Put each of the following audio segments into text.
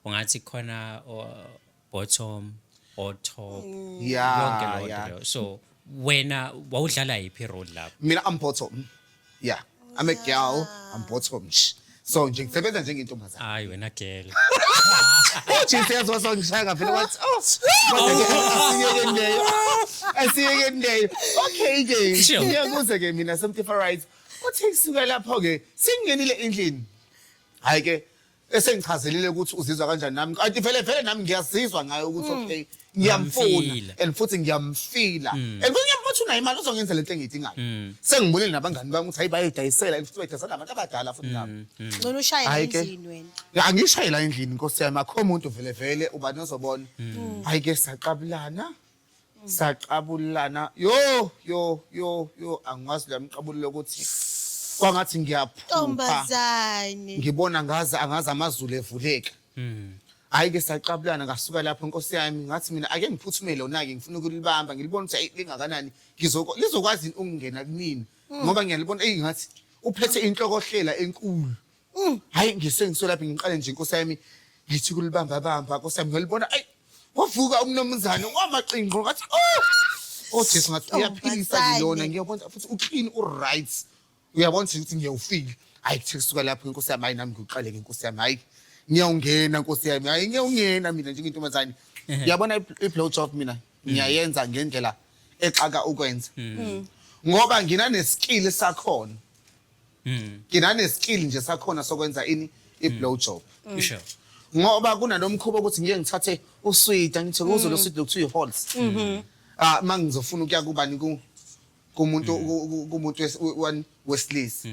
ungathi khona bottom or top yonke Yeah, lonto yeah. leyo. So wena wawudlala yiphi role lapho? Mina I'm bottom. Yeah. I'm a girl, I'm bottom. So nje ngisebenza njengentombazana. Hayi wena girl. Jesus was on Shanga phela wathi asiyeke leyo. Okay ke. Sure. Ngiyakuze ke mina something for right. Uthi kusuka lapho ke singenile endlini. Hayi ke esengichazelile ukuthi uzizwa kanjani nami. Kanti vele nami ngiyasizwa ngayo ukuthi okay ngiyamfuna Uyamfila. and futhi ngiyamfila. And ngiyambona unayo imali uzongenza lento engiyidingayo. Sengibonile nabangani bami ukuthi hayi bayidayisela futhi bayidayisela nabantu abadala futhi nami. Ngcono ushaya Hayi ke. endlini wena. Angishayela endlini Nkosi yami akho umuntu vele ubani ozobona. Hayi ke saqabulana yo angikwazi lamqabulo ukuthi kwangathi ngiyaphupha Ntombazane. ngibona angazi amazulu evuleka. Hayi ke saqabulana ngasuka lapho Nkosi yami ngathi mina ake ngiphuthumele lona ke ngifuna ukulibamba ngilibona ukuthi lingakanani lizokwazi ukungena kunini ngoba ngiyalibona ngathi uphethe inhlokohlela enkulu. Hayi ngisengiso lapho ngiqale nje Nkosi yami ngithi kulibamba Nkosi yami ngilibona ayi wavuka umnomzane wamaqinqo ngathi Jesu ngathi uyaphilisa lona ngiyabona futhi uclean right uyabona ukuthi ngiyawufika. Hayi kuthi kusuka lapho Nkosi yami hayi nami ngiqale ke Nkosi yami hayi ngiyawungena Nkosi yami hayi ngiyawungena mina njengentombazane. Ngiyabona i-blow job mina ngiyayenza ngendlela exaka ukwenza ngoba nginaneskill sakhona. Nginaneskill nje sakhona sokwenza ini i-blow job. Sure. Ngoba kunanomkhubo ukuthi ngike ngithathe usweet ngithi kuzo lo sweet lokuthiwa i-halls. Mangizofuna ukuya kubani kumuntu wesilisa.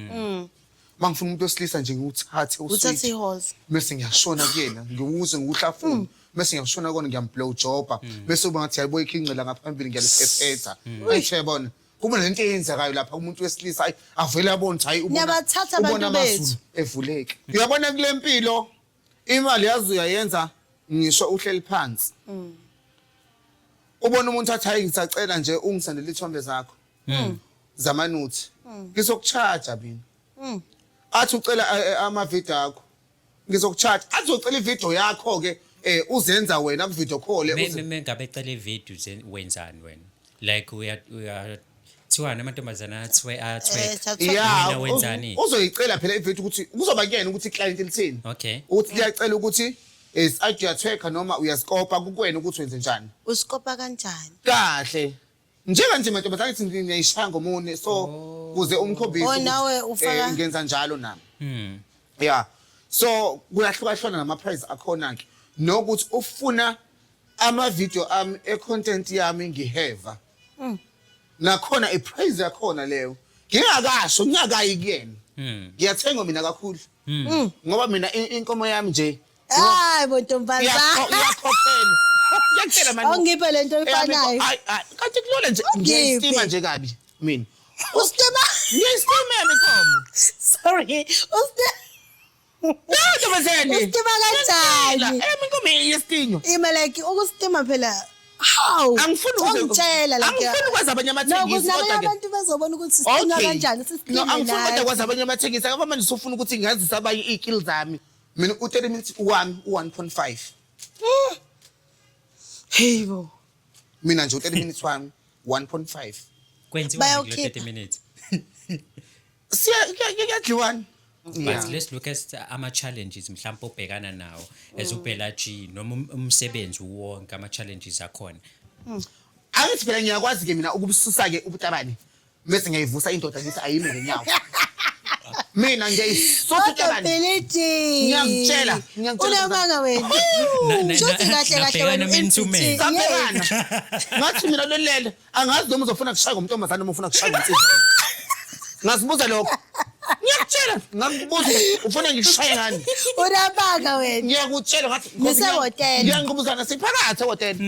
Mangifuna umuntu wesilisa nje nguthathe Uthathe usweet. ihalls. Bese ngiyashona kuyena ngiwuze nguhlafuna. Bese ngiyashona kona ngiyamblow jobba. Bese uba ngathi hayibo ikhinqela ngaphambili ngiyaliphephetha. Ayishebona. Kuba lento eyenzakayo lapha umuntu wesilisa ayi avele abone ukuthi hayi Niyabathatha abantu bethu. evuleke. Uyabona kule mpilo imali yazi uyayenza ngisho uhleli phansi. Ubona umuntu athi hayi ngisacela nje ungisendele ithombe zakho. Zamanuthi. Ngizokucharge mina. Athi ucela ama video akho. Ngizokucharge. Athi ucela ivideo yakho ke uzenza wena ku video call Ngabe cela ivideo wenzani wena? Like we are thiwa namantombazana athwe yeah wenzani? uzoyicela phela ivideo ukuthi kuzoba kuyena ukuthi iclient lithini. Okay. Uthi liyacela ukuthi is ajuyatweka noma uyasikopa kukwena ukuthi wenze njani. Usikopa kanjani? Kahle. Njenganje mantombazane ithi ngiyayishaya ngomune so kuze umkhombisi nawe ufaka ngenza njalo nami. Yeah. So kuyahlukahlukana nama price akhona ke. Nokuthi ufuna ama video ami e-content yami ngiheva. Nakhona iprice yakhona leyo. Ngingakasho ngiyakayi kuyena. Ngiyathenga mina kakhulu. Ngoba mina inkomo yami nje hayi bontombazana. Iyakhophela. Ngiyakutshela manje. Awungiphe lento efanayo. Hayi kanti kulona nje ngiyistima nje kabi mina. Ustima? Ngiyistima inkomo. Sorry. Ntombazane. Ustima kanjani? Inkomo iyestinyo. Like ukustima phela how? Angifuni ukutshela la. Angifuni ukwazi abanye amathengisi kodwa ke abantu bezobona ukuthi sistina kanjani sistina nayo. Angifuni kodwa kwazi abanye amathengisi ngoba manje sofuna ukuthi ngazisa abanye i-skills zami. Mina u-30 minutes u1.5. Hey bo. Mina nje u30 minutes wami 1.5. Kwenziwa ngilo 30 minutes. Kuyadliwana. But let's look at ama-challenges mhlawumbe obhekana nawo as uphela G noma umsebenzi wonke ama-challenges akhona. Angithi phela ngiyakwazi ke mina ukubususa ke ubutabani bese ngiyayivusa indoda ngithi ayime ngenyawo. Mina ngiyayisusa utabani. Ngiyakutshela unamanga wena. Shothi kahle wena mentume. Sabelana. Ngathi mina lolele angazi noma uzofuna kushaya ngomntombazane noma ufuna kushaya ngensizwa. Ngasibuza lokho. Ngiyakutshela ngikubuza ufuna ngishaye ngani? Unamanga wena. Ngiyakutshela ngathi Ngisehotela. ngiyangqubuzana siphakathi ehotela.